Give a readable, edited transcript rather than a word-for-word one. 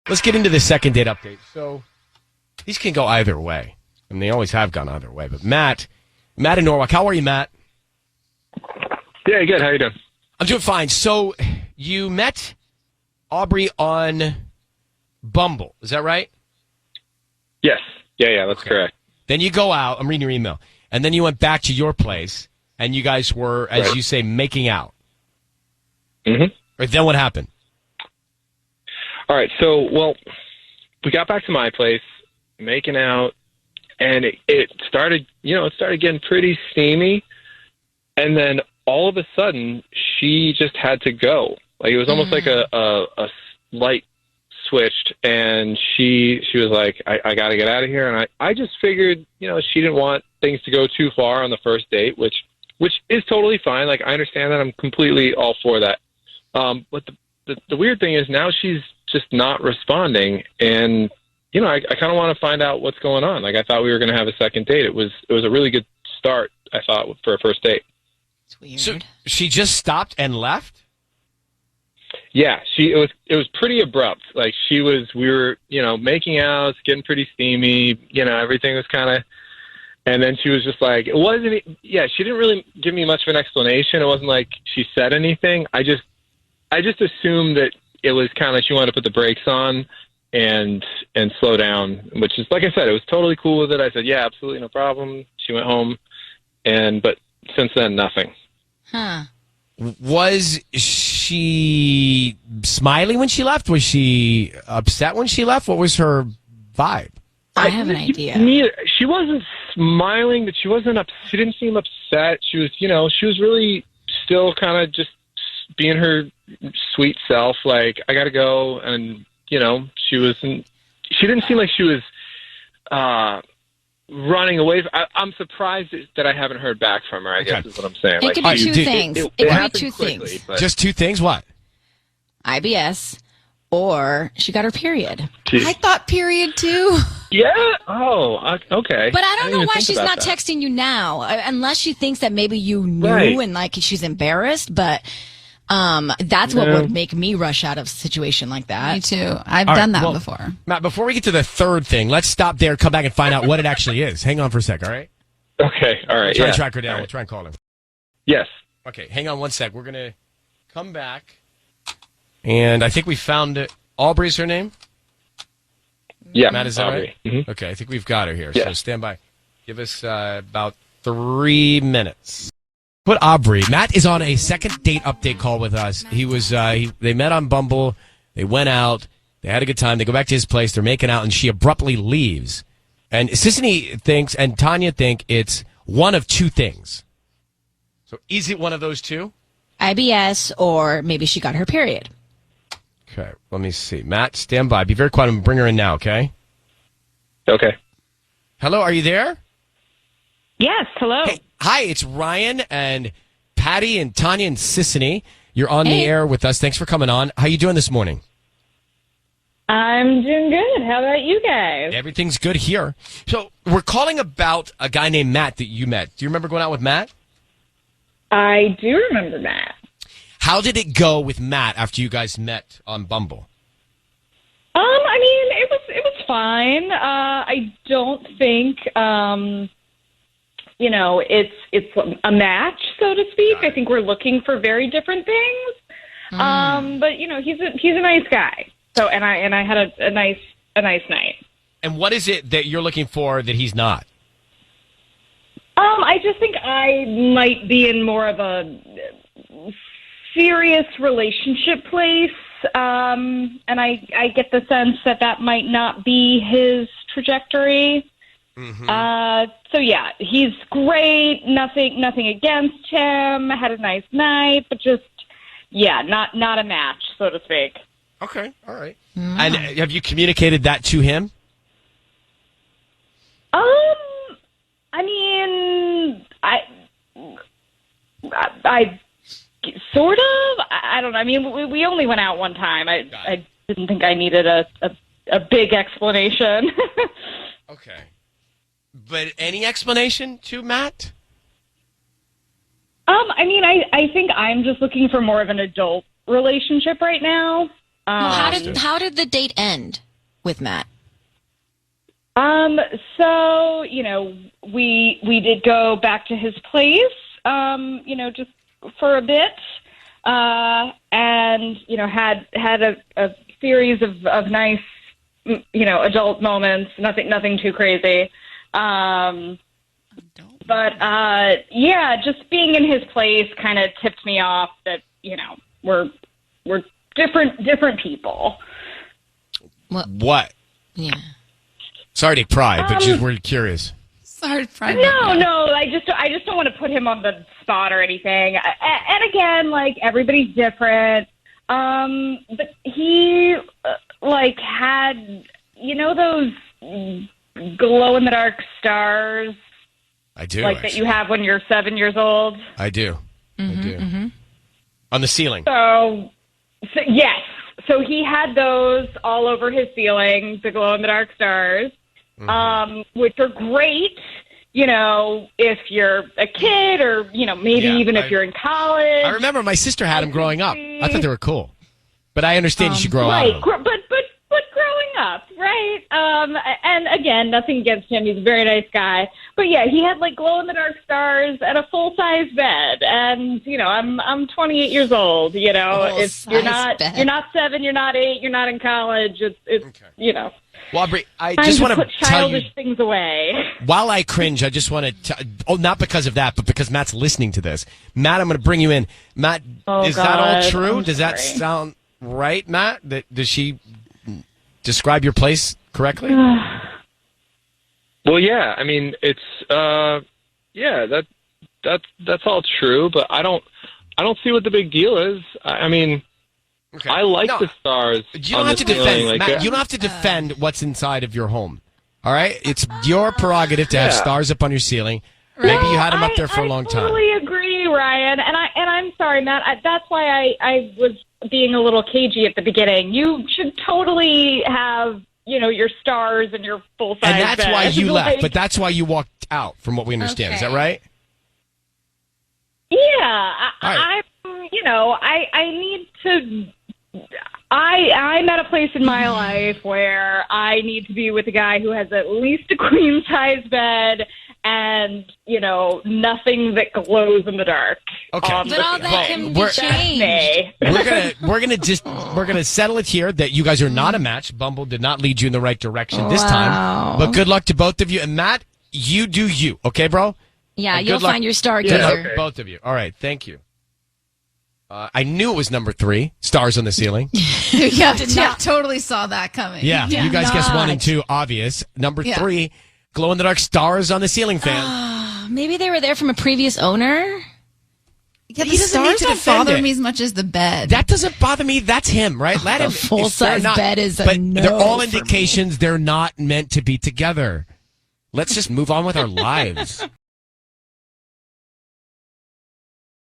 let's get into the second date update. So these can go either way, and they always have gone either way. But Matt in Norwalk, how are you, Matt? Yeah, good. How you doing? I'm doing fine. So you met Aubrey on Bumble, is that right? Yes. Yeah, that's correct. Then you go out. I'm reading your email. And then you went back to your place, and you guys were, as you say, making out. Mm-hmm. Or then what happened? All right. So, well, we got back to my place, making out, and it started, it started getting pretty steamy. And then all of a sudden, she just had to go. Like, it was almost like a light switched, and she was like, I got to get out of here. And I just figured, she didn't want things to go too far on the first date, which is totally fine. Like, I understand that. I'm completely all for that. But the weird thing is now she's just not responding. And, I kind of want to find out what's going on. Like, I thought we were going to have a second date. It was a really good start, I thought, for a first date. It's weird. So she just stopped and left? Yeah, it was pretty abrupt. Like, we were, making out, it's getting pretty steamy, everything was kind of, and then she was just like, she didn't really give me much of an explanation. It wasn't like she said anything. I just assumed that it was kind of, she wanted to put the brakes on and slow down, which is, like I said, it was totally cool with it. I said, yeah, absolutely, no problem. She went home, but since then, nothing. Huh. Was she smiling when she left? Was she upset when she left? What was her vibe? I have an idea. She wasn't smiling, but she didn't seem upset. She was, she was really still kind of just being her sweet self. Like, I got to go. And, she didn't seem like she was, running away. I'm surprised that I haven't heard back from her, I guess is what I'm saying. It could be two things. It could be two things. Just two things? What? IBS, or she got her period. Jeez. I thought period too. Yeah? Oh, okay. But I don't know even why think she's about not that. texting you now, unless she thinks that maybe you knew Right. and like she's embarrassed. But that's what would make me rush out of a situation like that. Me too. I've All done right, that well, before. Matt, before we get to the third thing, let's stop there, come back and find out what it actually is. Hang on for a sec, all right? Okay, all right. Try Yeah. to track her down. All We'll right. try and call her. Yes. Okay, hang on one sec. We're going to come back. And I think we found it. Aubrey's her name? Yeah. Matt, is that Aubrey. right? Mhm. Okay, I think we've got her here. Yeah. So stand by. Give us about 3 minutes. Put Aubrey. Matt is on a second date update call with us. He was. They met on Bumble. They went out. They had a good time. They go back to his place. They're making out, and she abruptly leaves. And Sissany thinks, and Tanya think it's one of two things. So is it one of those two? IBS, or maybe she got her period. Okay, let me see. Matt, stand by. Be very quiet. I'm going to bring her in now, okay? Okay. Hello, are you there? Yes, hello. Hey, hi, it's Ryan and Patty and Tanya and Sissany. You're on the air with us. Thanks for coming on. How you doing this morning? I'm doing good. How about you guys? Everything's good here. So we're calling about a guy named Matt that you met. Do you remember going out with Matt? I do remember that. How did it go with Matt after you guys met on Bumble? I mean, it was fine. I don't think it's a match, so to speak. I think we're looking for very different things. But he's a nice guy. So and I had a nice night. And what is it that you're looking for that he's not? I just think I might be in more of a serious relationship place, and I get the sense that might not be his trajectory. Mm-hmm. So yeah, he's great. Nothing against him. Had a nice night, but just not a match, so to speak. Okay, all right. And have you communicated that to him? I mean, I sort of. I don't know. I mean, we only went out one time. I didn't think I needed a big explanation. Okay. But any explanation to Matt? I mean, I think I'm just looking for more of an adult relationship right now. Well, how did the date end with Matt? So, we did go back to his place, just for a bit, and, had a series of nice, adult moments, nothing too crazy. Just being in his place kind of tipped me off that, we're different people. What? Yeah. Sorry to pry, but we're curious. Sorry to pry. No, I just don't want to put him on the spot or anything. And again, like, everybody's different. But he had, those glow in the dark stars. I do. Like actually. that you have when you're 7 years old. I do. Mm-hmm, I do. Mm-hmm. On the ceiling. So yes. So he had those all over his ceiling, the glow in the dark stars, which are great, if you're a kid or, maybe even if you're in college. I remember my sister had them growing up. I thought they were cool. But I understand you should grow out of them. But growing up, right? And again, nothing against him. He's a very nice guy. But yeah, he had like glow in the dark stars and a full size bed. And I'm 28 years old. If you're not 7, you're not 8, you're not in college. It's Well, Aubrey, I just want to put tell you childish things away. While I cringe, I just want to. Not because of that, but because Matt's listening to this. Matt, I'm going to bring you in. Matt, is that all true? Does that sound right, Matt? Does she describe your place correctly? Well, yeah. I mean, it's that's all true, but I don't see what the big deal is. I mean, okay. I like the stars. You don't have to defend, Matt. You don't have to defend what's inside of your home. All right, it's your prerogative to have stars up on your ceiling. Maybe you had them up there for a long time. I totally agree, Ryan, and I'm sorry, Matt. That's why I was being a little cagey at the beginning. You should totally have, your stars and your full size. And that's bed. why you left. But that's why you walked out, from what we understand. Is that right? Yeah, right. I need to. I'm at a place in my life where I need to be with a guy who has at least a queen size bed and, nothing that glows in the dark. Okay. But all that can be changed. We're gonna settle it here that you guys are not a match. Bumble did not lead you in the right direction this time. But good luck to both of you. And Matt, you do you. Okay, bro? Yeah, you'll find your stargazer. Good luck, both of you. All right, thank you. I knew it was number 3, stars on the ceiling. Totally saw that coming. Yeah, you guys guessed 1 and 2, obvious. Number 3, glow in the dark stars on the ceiling fan. Maybe they were there from a previous owner. Yeah, the stars don't bother me as much as the bed. That doesn't bother me. That's him, right? Let him. A full-size bed is a but no they're all for indications they're not meant to be together. Let's just move on with our lives.